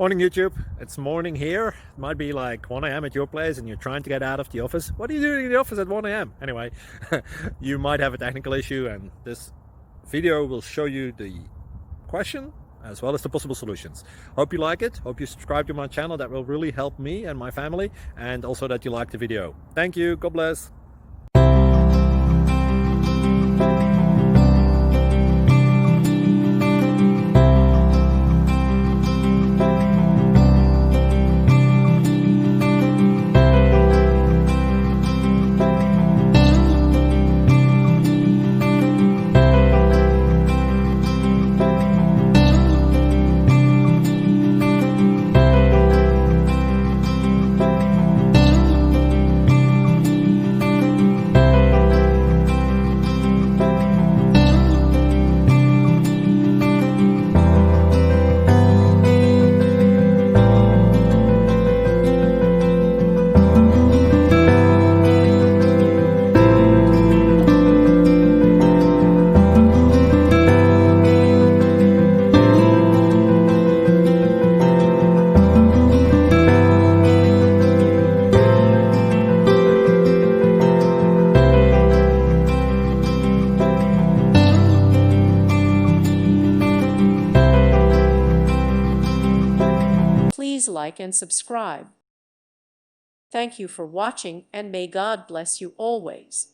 Morning YouTube, it's morning here. It might be like 1 a.m. at your place and you're trying to get out of the office. What are you doing in the office at 1 a.m? Anyway, you might have a technical issue and this video will show you the question as well as the possible solutions. Hope you like it, hope you subscribe to my channel. That will really help me and my family, and also that you like the video. Thank you, God bless. Please like and subscribe. Thank you for watching, and may God bless you always.